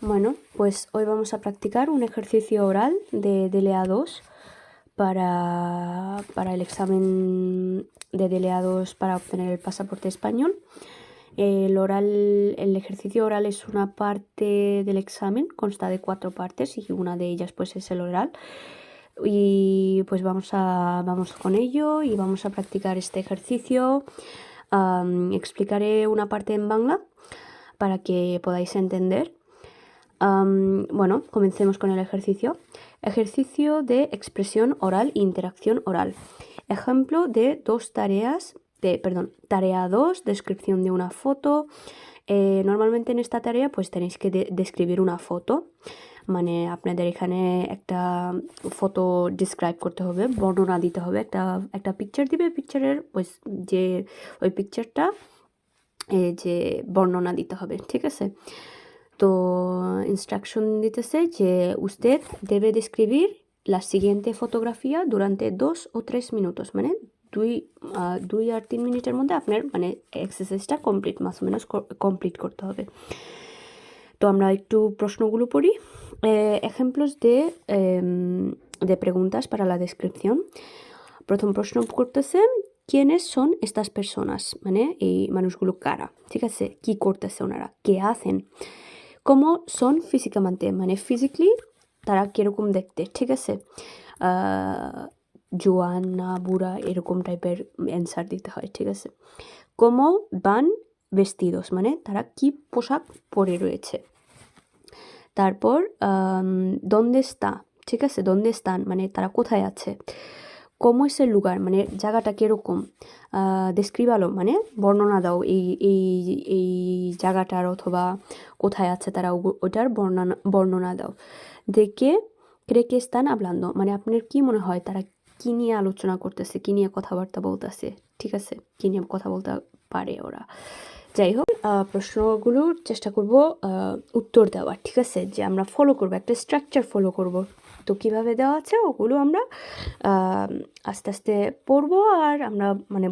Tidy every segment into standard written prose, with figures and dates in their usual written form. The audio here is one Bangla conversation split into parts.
Bueno, pues hoy vamos a practicar un ejercicio oral de DLA2 para el examen de DLA2 para obtener el pasaporte español. El ejercicio oral es una parte del examen, consta de 4 partes y una de ellas pues es el oral. Y pues vamos con ello y vamos a practicar este ejercicio. Explicaré una parte en bangla para que podáis entender. Bueno, comencemos con el ejercicio. Ejercicio de expresión oral e interacción oral. Ejemplo de tarea 2, descripción de una foto. Normalmente en esta tarea pues tenéis que describir una foto. মানে আপনাদের এখানে একটা ফটো ডিসক্রাইব করতে হবে, বর্ণনা দিতে হবে, একটা পিকচার দিবে, পিকচারের যে ওই পিকচারটা যে বর্ণনা দিতে হবে, ঠিক আছে? তো instruction দিতেছে যে usted debe describir la siguiente fotografía durante 2 o 3 minutos, মানে 2 আর 3 মিনিটের মধ্যে আপনার মানে এক্সারসাইজটা más o menos কমপ্লিট করতে হবে। তো আমরা একটু প্রশ্নগুলো পড়ি। Ejemplos de preguntas para la descripción. প্রথম প্রশ্ন করতেছে ¿quiénes son estas personas? মানে এই মানুষগুলো কারা, ঠিক আছে? কি করতেছে ওনারা, কে hacen? ¿Cómo son físicamente? মানে ফিজিক্যালি তারা কীরকম দেখতে, ঠিক আছে? জোয়ান না বুড়া এরকম টাইপের অ্যান্সার দিতে হয়, ঠিক আছে? ¿Cómo van vestidos? মানে তারা কি পোশাক পরে রয়েছে। তারপর ¿dónde está? ঠিক আছে, ¿dónde están? মানে তারা কোথায় আছে। ¿Cómo es el lugar? মানে জায়গাটা কীরকম। descríbalo মানে বর্ণনা দাও এই জায়গাটার অথবা কোথায় আছে তারা, ওটার বর্ণনা দাও। ¿De qué cree que están hablando? মানে আপনার কি মনে হয় তারা কি নিয়ে আলোচনা করতেছে, কি নিয়ে কথাবার্তা বলতেছে, ঠিক আছে? কি নিয়ে কথা বলতে পারে ওরা। যাই হোক, প্রশ্নগুলোর চেষ্টা করব উত্তর দেওয়ার, ঠিক আছে? যে আমরা ফলো করব, একটা স্ট্রাকচার ফলো করব। তো কীভাবে দেওয়া আছে ওগুলো আমরা আস্তে আস্তে পড়বো আর আমরা মানে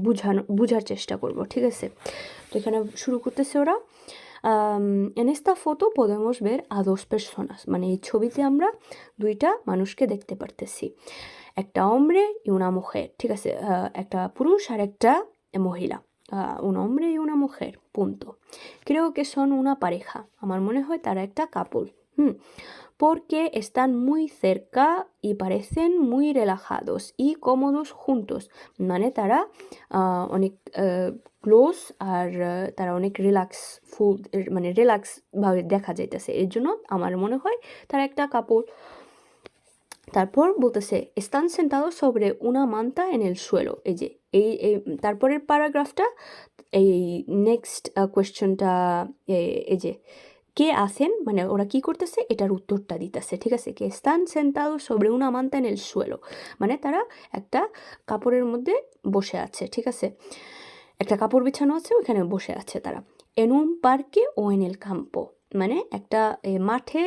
বুঝার চেষ্টা করব, ঠিক আছে? তো এখানে শুরু করতেছে ওরা। En esta foto podemos ver a 2 personas, মানে এই ছবিতে আমরা 2টা মানুষকে দেখতে পারতেছি, একটা hombre y una mujer, ঠিক আছে? একটা পুরুষ আর একটা মহিলা, un hombre y una mujer, punto. Creo que son una pareja, আমার মনে হয় তারা একটা কাপল, porque están muy cerca y parecen muy relajados y cómodos juntos, মানে তারা অনেক ক্লোজ আর তারা অনেক রিল্যাক্সফুল, মানে রিল্যাক্সভাবে দেখা যাইতেছে, এর জন্য আমার মনে হয় তারা একটা কাপল। তারপর বলতেছে están sentados sobre una manta en el suelo, এই যে এই তারপরের প্যারাগ্রাফটা, এই নেক্সট কোয়েশ্চনটা, এই যে কে hacen মানে ওরা কি করতেছে এটার উত্তরটা দিতেছে, ঠিক আছে? que están sentados sobre una manta en el suelo, মানে তারা একটা কাপড়ের মধ্যে বসে আছে, ঠিক আছে? একটা কাপড় বিছানো আছে, ওখানে বসে আছে তারা। en un parque o en el campo, মানে একটা মাঠে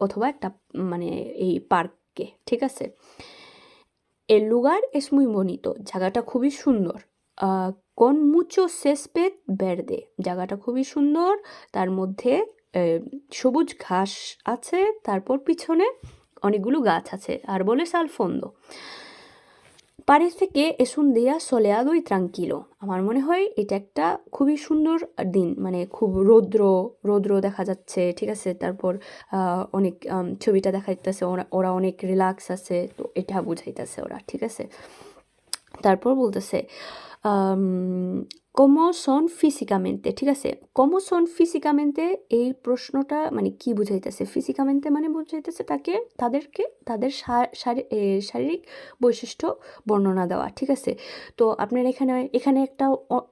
অথবা একটা মানে এই পার্কে, ঠিক আছে? el lugar es muy bonito, জায়গাটা খুবই সুন্দর। con mucho césped verde, জায়গাটা খুবই সুন্দর, তার মধ্যে সবুজ ঘাস আছে, তারপর পিছনে অনেকগুলো গাছ আছে। árboles al fondo. Parece que es un día soleado y tranquilo, আমার মনে হয় এটা একটা খুবই সুন্দর দিন, মানে খুব রৌদ্র দেখা যাচ্ছে, ঠিক আছে? তারপর অনেক ছবিটা দেখা যাইতেছে ওরা অনেক রিল্যাক্স আছে, তো এটা বুঝাইতেছে ওরা, ঠিক আছে? তারপর বলতেছে ¿cómo son físicamente? ঠিক আছে, ¿cómo son físicamente এই প্রশ্নটা মানে কি বুঝাইতেছে? ফিজিক্যামেন্টে মানে বুঝাইতেছে তাদের শারীরিক বৈশিষ্ট্য বর্ণনা দেওয়া, ঠিক আছে? তো আপনার এখানে একটা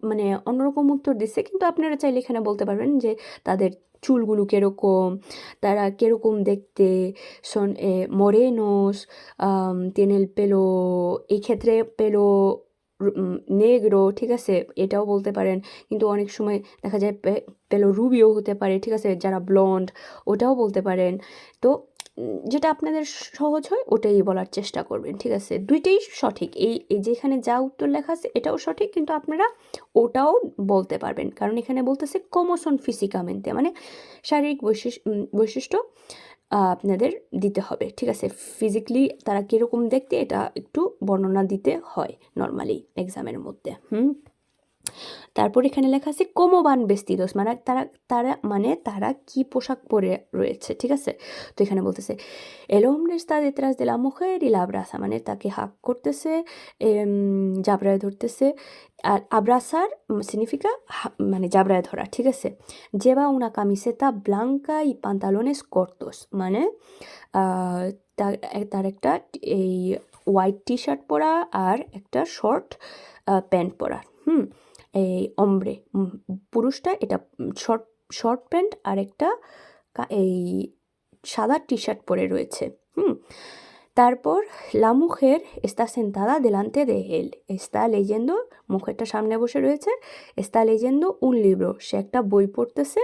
মানে অন্যরকম উত্তর দিচ্ছে, কিন্তু আপনারা চাইলে এখানে বলতে পারবেন যে তাদের চুলগুলো কীরকম, তারা কীরকম দেখতে, son morenos, tiene el pelo, এই ক্ষেত্রে পেলো নেগ্রো, ঠিক আছে? এটাও বলতে পারেন, কিন্তু অনেক সময় দেখা যায় পেলো রুবিও হতে পারে, ঠিক আছে? যারা ব্লন্ড ওটাও বলতে পারেন। তো যেটা আপনাদের সহজ হয় ওটাই বলার চেষ্টা করবেন, ঠিক আছে? দুইটাই সঠিক, এই যেখানে যা উত্তর লেখা আছে এটাও সঠিক, কিন্তু আপনারা ওটাও বলতে পারবেন, কারণ এখানে বলতেছে como son físicamente, মানে শারীরিক বৈশিষ্ট্য আপনাদের দিতে হবে, ঠিক আছে? ফিজিক্যালি তারা কীরকম দেখতে এটা একটু বর্ণনা দিতে হয় নর্মালি এক্সামের মধ্যে। তারপর এখানে লেখা আছে como van vestidos, মানে তারা কি পোশাক পরে রয়েছে, ঠিক আছে? তো এখানে বলতেছে el hombre está detrás de la mujer y la abraza, মানে তাকে হাক করতেছে, জাবরায় ধরতেছে। আর abrazar significa মানে জাবরায় ধরা, ঠিক আছে? lleva una camiseta blanca y pantalones cortos, মানে তার একটা এই হোয়াইট টি শার্ট পরা আর একটা শর্ট প্যান্ট পরা। এই অমব্রে পুরুষটা এটা শর্ট প্যান্ট আর একটা এই সাদা টি শার্ট পরে রয়েছে। তারপর la mujer está sentada delante de él, está leyendo, মুখেরটা সামনে বসে রয়েছে, está leyendo un libro, সে একটা বই পড়তেছে,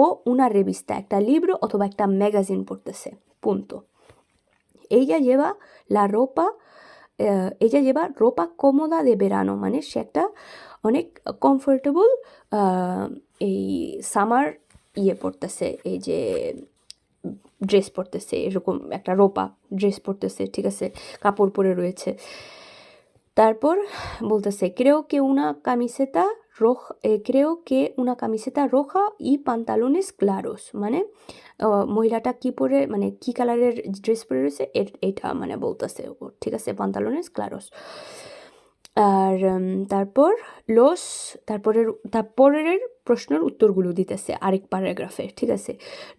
ও una revista, একটা libro অথবা একটা ম্যাগাজিন পড়তেছে, punto. ella lleva ropa cómoda de verano, মানে সে একটা অনেক কমফোর্টেবল এই সামার পড়তেছে, এই যে ড্রেস পরতেছে, এরকম একটা রোপা ড্রেস পরতেছে, ঠিক আছে? কাপড় পরে রয়েছে। তারপর বলতেছে creo que una camiseta roja y pantalones claros, মানে মহিলাটা কি পরে, মানে কি কালারের ড্রেস পরে রয়েছে এটা মানে বলতেছে, ঠিক আছে? pantalones claros। আর তারপরের প্রশ্নের উত্তরগুলো দিতেছে আরেক প্যারাগ্রাফে, ঠিক আছে?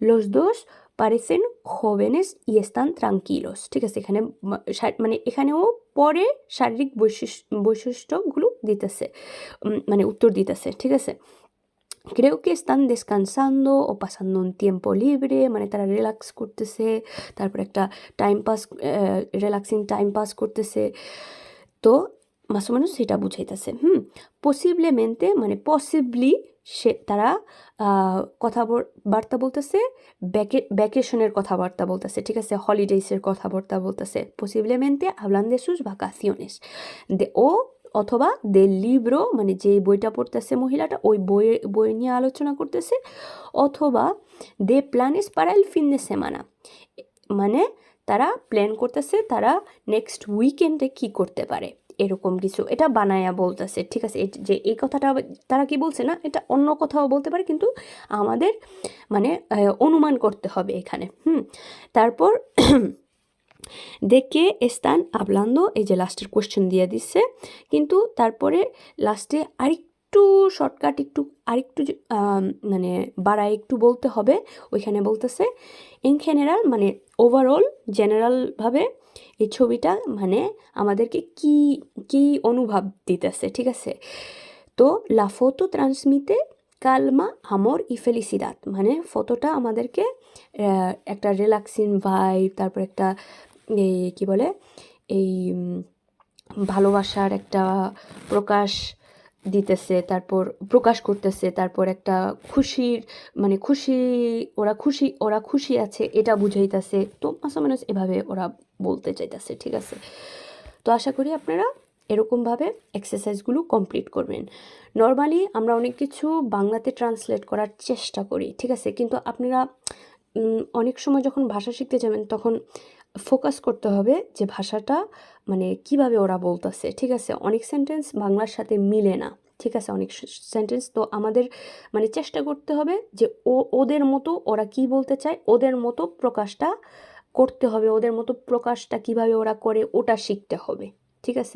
los dos parecen jóvenes y están tranquilos, ঠিক আছে? এখানে মানে এখানেও পরে শারীরিক বৈশিষ্ট্যগুলো দিতেছে, মানে উত্তর দিতেছে, ঠিক আছে? creo que están descansando o pasando un tiempo libre, মানে তারা রিল্যাক্স করতেছে, তারপর একটা রিল্যাক্সিং টাইম পাস করতেছে, তো más o menos সেটা বুঝাইতেছে। পসিবলেমেন্টে মানে পসিবলি তারা কথাবার্তা বলতেছে, ভ্যাকেশনের কথাবার্তা বলতেছে, ঠিক আছে? হলিডেজের কথাবার্তা বলতেছে। পসিবলেমেন্টে hablan de sus vacaciones, অথবা del libro, মানে যে বইটা পড়তেছে মহিলাটা ওই বই নিয়ে আলোচনা করতেছে, অথবা de planes para el fin de semana, মানে তারা প্ল্যান করতেছে তারা নেক্সট উইকেন্ডে কি করতে পারে, এরকম কিছু এটা বানায়া বলতেছে, ঠিক আছে? যে এই কথাটা তারা কি বলছে না, এটা অন্য কথাও বলতে পারে, কিন্তু আমাদের মানে অনুমান করতে হবে এখানে। তারপর দেখে স্থান হাবলান্দ, এই যে লাস্টের কোয়েশ্চেন দিয়ে দিচ্ছে, কিন্তু তারপরে লাস্টে আরেকটু শর্টকাট আরেকটু মানে বাড়ায় একটু বলতে হবে। ওইখানে বলতেছে ইন জেনারেল, মানে ওভারঅল জেনারেলভাবে এই ছবিটা মানে আমাদেরকে কি অনুভব দিতেছে, ঠিক আছে? তো লা ফটো ট্রান্সমিতে কালমা আমর ই ফেলিসিদাদ, মানে ফটোটা আমাদেরকে একটা রিল্যাক্সিং ভাইব, তারপর একটা এই কী বলে এই ভালোবাসার একটা প্রকাশ দিতেছে, তারপর প্রকাশ করতেছে, তারপর একটা খুশির মানে ওরা খুশি আছে এটা বুঝাইতেছে। তো মাসামানস এভাবে ওরা বলতে চাইতেছে, ঠিক আছে? তো আশা করি আপনারা এরকমভাবে এক্সারসাইজগুলো কমপ্লিট করবেন। নর্মালি আমরা অনেক কিছু বাংলাতে ট্রান্সলেট করার চেষ্টা করি, ঠিক আছে? কিন্তু আপনারা অনেক সময় যখন ভাষা শিখতে যাবেন তখন ফোকাস করতে হবে যে ভাষাটা মানে কিভাবে ওরা বলতেছে, ঠিক আছে? অনেক সেন্টেন্স বাংলার সাথে মিলে না, ঠিক আছে? অনেক সেন্টেন্স, তো আমাদের মানে চেষ্টা করতে হবে যে ওদের মতো ওরা কি বলতে চায় ওদের মতো প্রকাশটা করতে হবে, ওদের মতো প্রকাশটা কিভাবে ওরা করে ওটা শিখতে হবে, ঠিক আছে?